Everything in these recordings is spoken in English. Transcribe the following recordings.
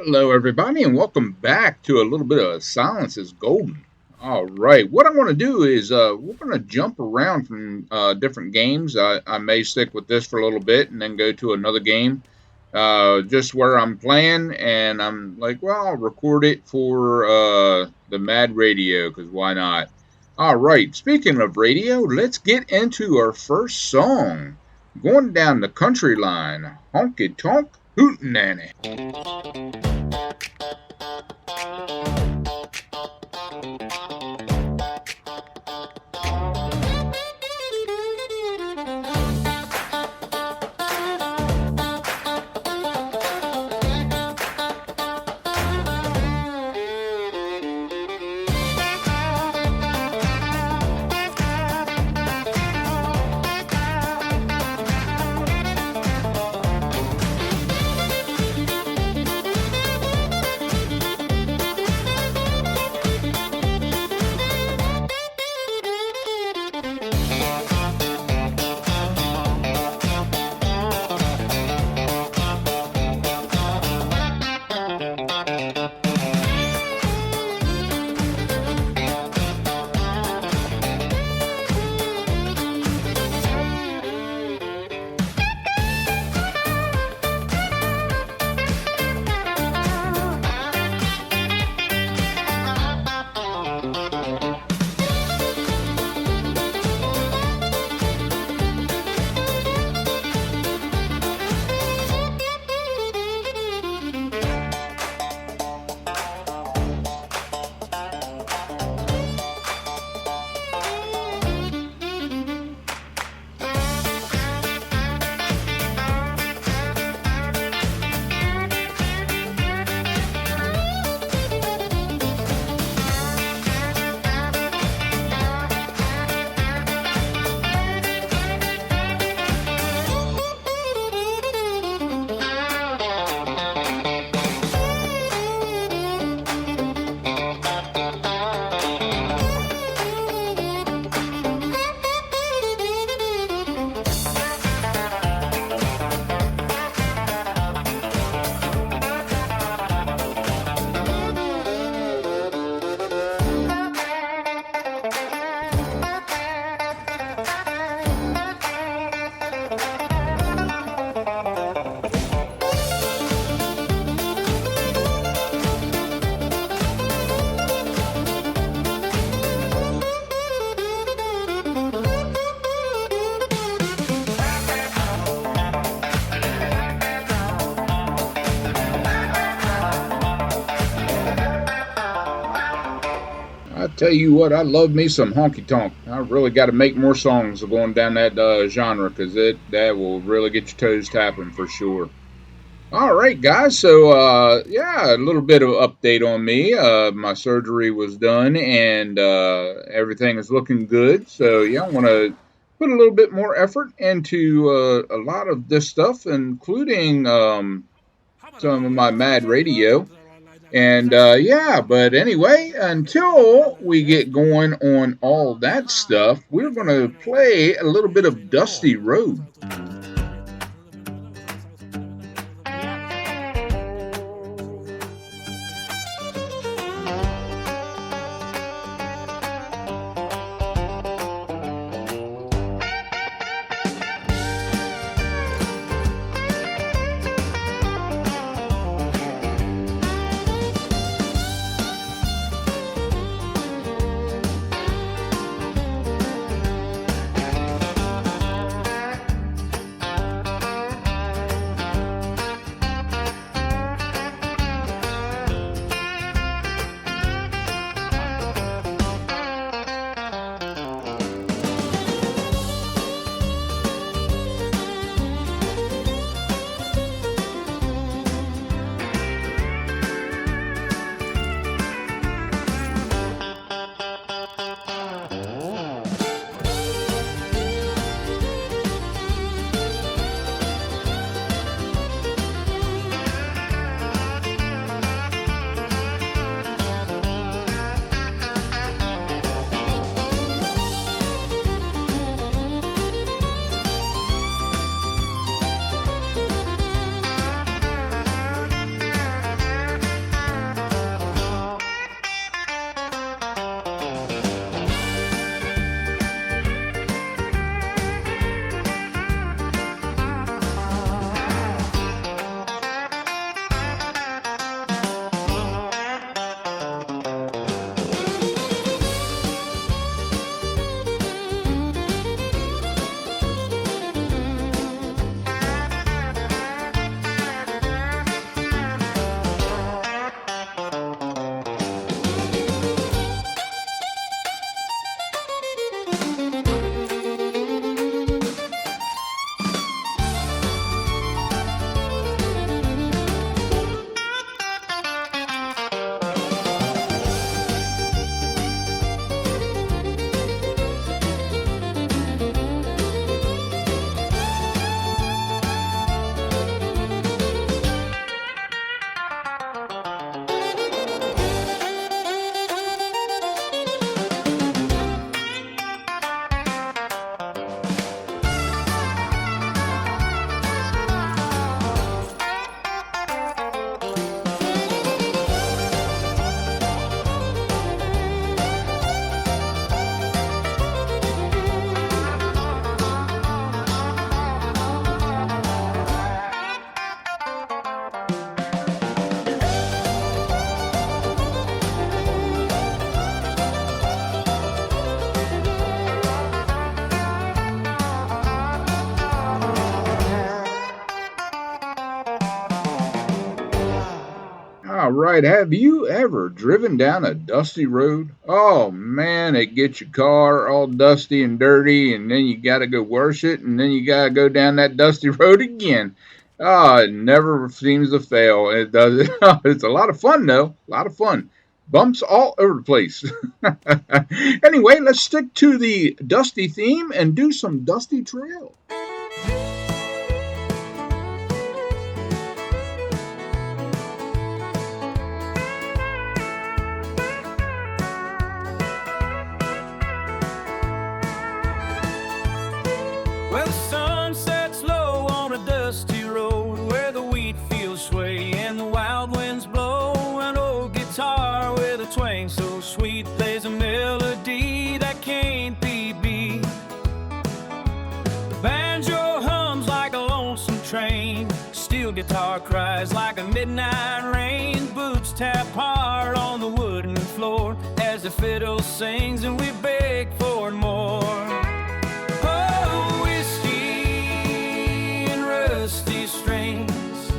Hello, everybody, and welcome back to a little bit of Silence is Golden. All right, what I want to do is we're going to jump around from different games. I may stick with this for a little bit and then go to another game, just where I'm playing, and I'm like, well, I'll record it for the Mad Radio because why not? All right, speaking of radio, let's get into our first song. Going down the country line, honky tonk hootenanny. I tell you what, I love me some honky tonk. I really got to make more songs going down that genre because that will really get your toes tapping for sure. All right, guys. So yeah, a little bit of update on me. My surgery was done and everything is looking good. So yeah, I want to put a little bit more effort into a lot of this stuff, including some of my Mad Radio. And yeah, but anyway, until we get going on all that stuff, we're going to play a little bit of Dusty Road. All right, have you ever driven down a dusty road? Oh man, it gets your car all dusty and dirty, and then you got to go wash it, and then you got to go down that dusty road again. Oh, it never seems to fail. It does. It's a lot of fun though. A lot of fun. Bumps all over the place. Anyway, let's stick to the dusty theme and do some dusty trail. Well, the sun sets low on a dusty road where the wheat fields sway and the wild winds blow. An old guitar with a twang so sweet plays a melody that can't be beat. The banjo hums like a lonesome train, steel guitar cries like a midnight rain. Boots tap hard on the wooden floor as the fiddle sings and we beg for more. Rusty strings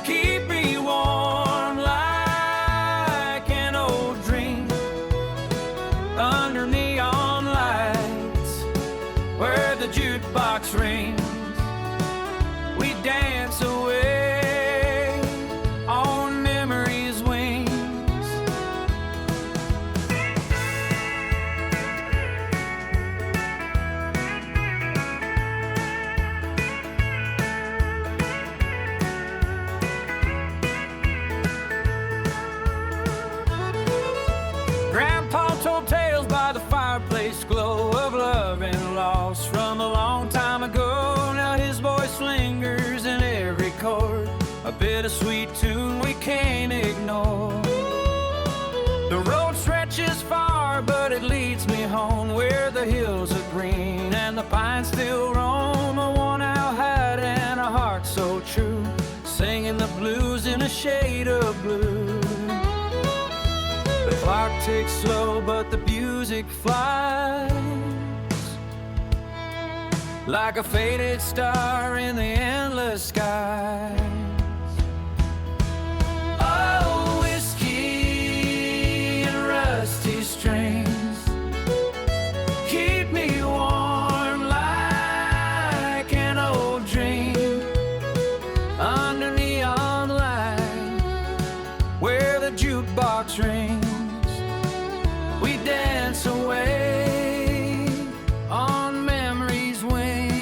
keep me warm like an old dream under neon lights where the jukebox rings. We dance away on memory's wings. Grandpa told tales by the fireplace glow of love and loss from a long time ago. Now his voice lingers in every chord, a bittersweet tune we can't ignore. The road stretches far, but it leads me home where the hills are green and the pines still roam. A worn-out hat and a heart so true, singing the blues in a shade of blue. The clock ticks slow, but the music flies like a faded star in the endless skies. Oh, whiskey and rusty strings keep me warm like an old dream under neon light where the jukebox rings. We dance away on memory's wings.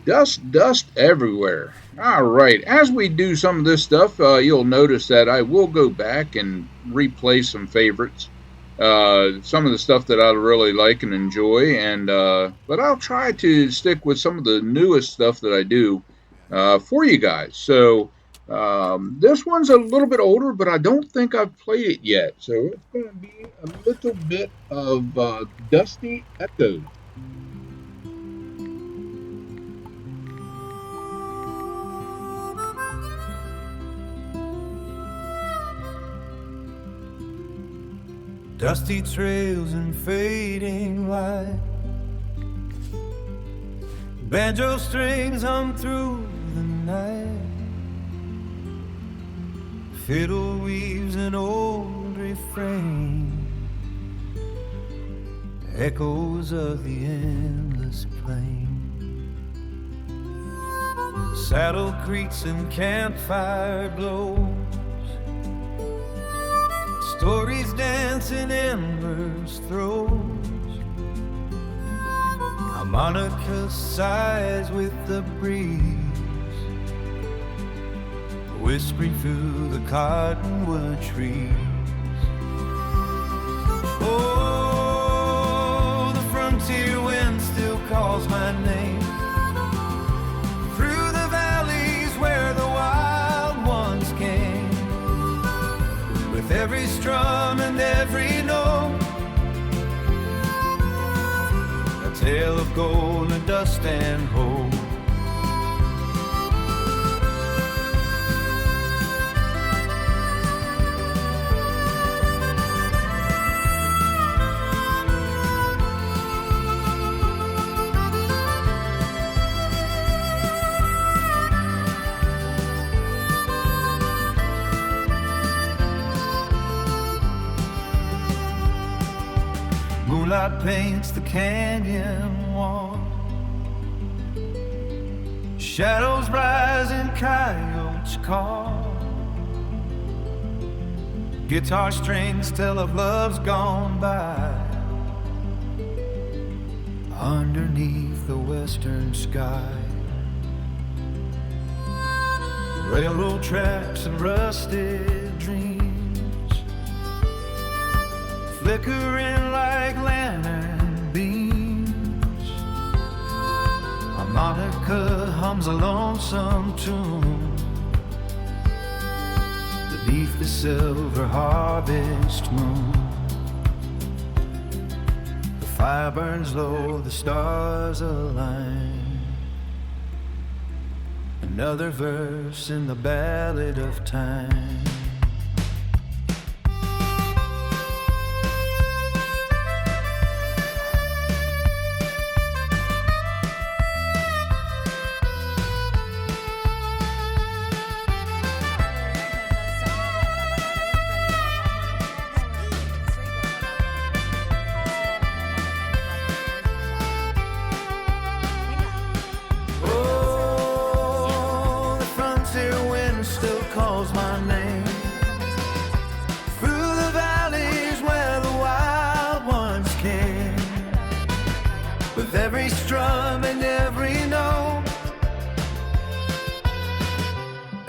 Dust, dust everywhere. All right. As we do some of this stuff, you'll notice that I will go back and replay some favorites. Some of the stuff that I really like and enjoy, and but I'll try to stick with some of the newest stuff that I do for you guys. So this one's a little bit older, but I don't think I've played it yet. So it's going to be a little bit of Dusty Echoes. Dusty trails and fading light, Banjo strings hum through the night. Fiddle weaves an old refrain, echoes of the endless plain. Saddle creaks and campfire glows, stories dance in embers throws. Harmonica sighs with the breeze, whispering through the cottonwood trees. Oh, the frontier wind still calls my name, through the valleys where the wild ones came. With every strum and every note, a tale of gold and dust and hope. Moonlight paints the canyon wall, shadows rise and coyotes call. Guitar strings tell of love's gone by, underneath the western sky. Railroad tracks and rusted dreams, flickering like lantern beams. Harmonica hums a lonesome tune beneath the silver harvest moon. The fire burns low, the stars align. Another verse in the ballad of time.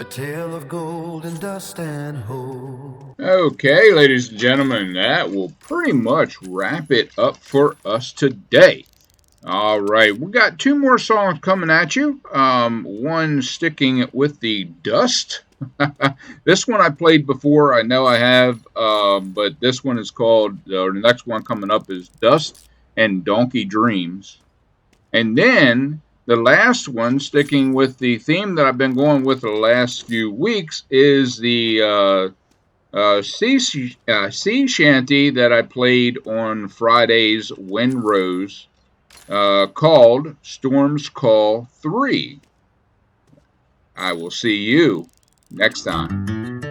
Tale of gold and dust and hope. Okay, ladies and gentlemen, that will pretty much wrap it up for us today. All right, we got two more songs coming at you. One sticking with the dust. This one I played before, I know I have, but this one is called, the next one coming up is Dust and Donkey Dreams. And then the last one, sticking with the theme that I've been going with the last few weeks, is the sea shanty that I played on Friday's Windrose, called Storm's Call 3. I will see you next time.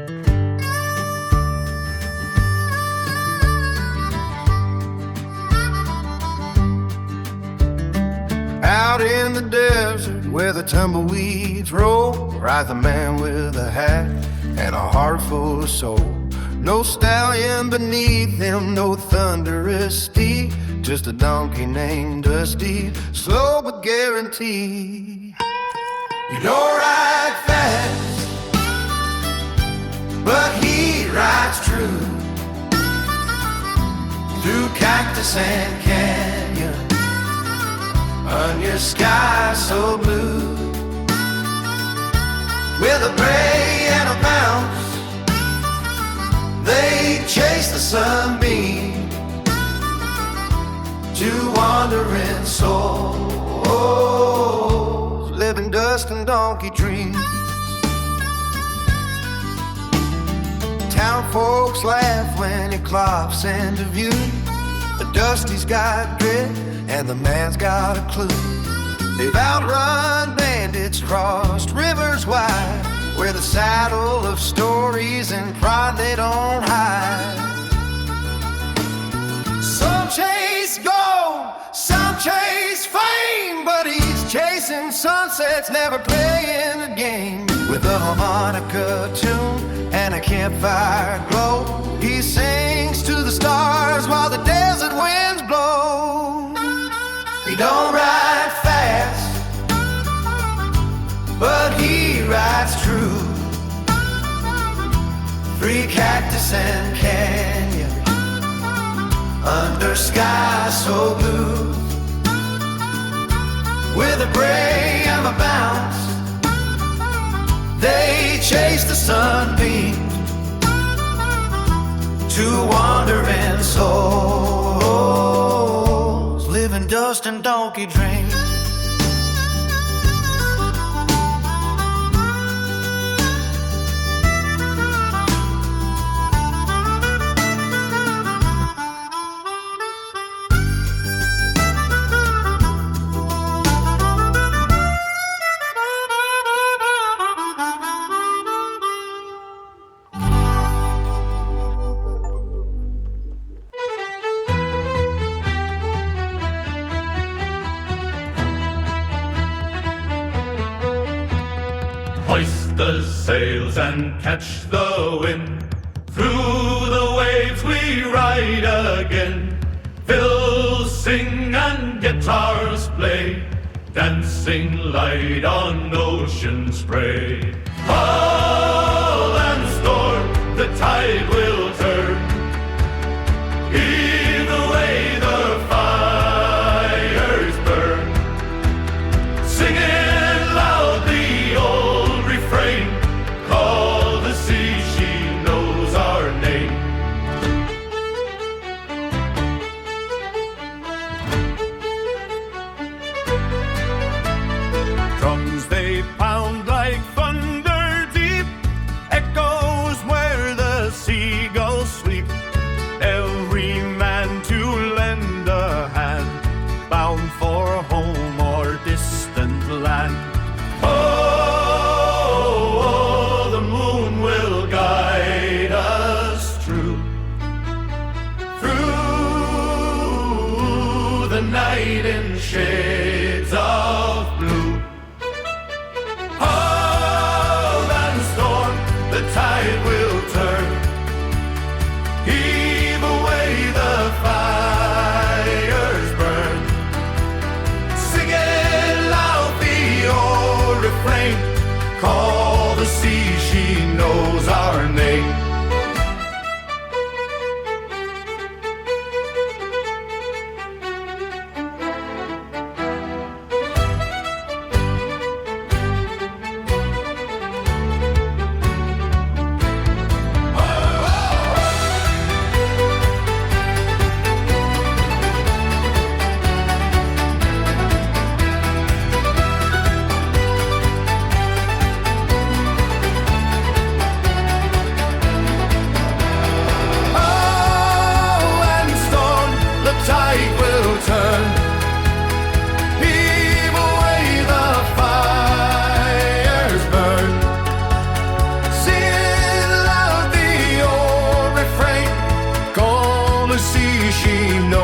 Out in the desert where the tumbleweeds roll, rides a man with a hat and a heart full of soul. No stallion beneath him, no thunderous steed, just a donkey named Dusty, slow but guaranteed. You don't ride fast, but he rides true, through cactus and canyon, under sky so blue. With a bray and a bounce, they chase the sunbeam, two wandering souls, living dust and donkey dreams. Town folks laugh when he clops into view. The Dusty's got grit and the man's got a clue. They've outrun bandits, crossed rivers wide, where the saddle of stories and pride they don't hide. Some chase gold, some chase fame, but he's chasing sunsets, never playing a game. With a harmonica tune and a campfire glow, he sings to the stars while the desert winds blow. He don't ride fast, but he rides true. Free cactus and canyon, under sky so blue. With a bray and a bounce, they chase the sunbeams to wandering souls, living dust and donkey dreams. Hoist the sails and catch the wind. Through the waves we ride again. Fills sing and guitars play, dancing light on ocean spray. Hull and storm, the tide will turn. Either way the fires burn. Singing loud the old refrain, call the sea, she knows our name. Drums they pound like thunder deep, echoes where the seagulls sweep. Every man to lend a hand, bound for home or distant land. Oh, the moon will guide us through the night in shades of blue. Hull and storm, the tide will turn. Heave away the fires burn. Singing loud the old refrain, call the sea, she knows our name. She knows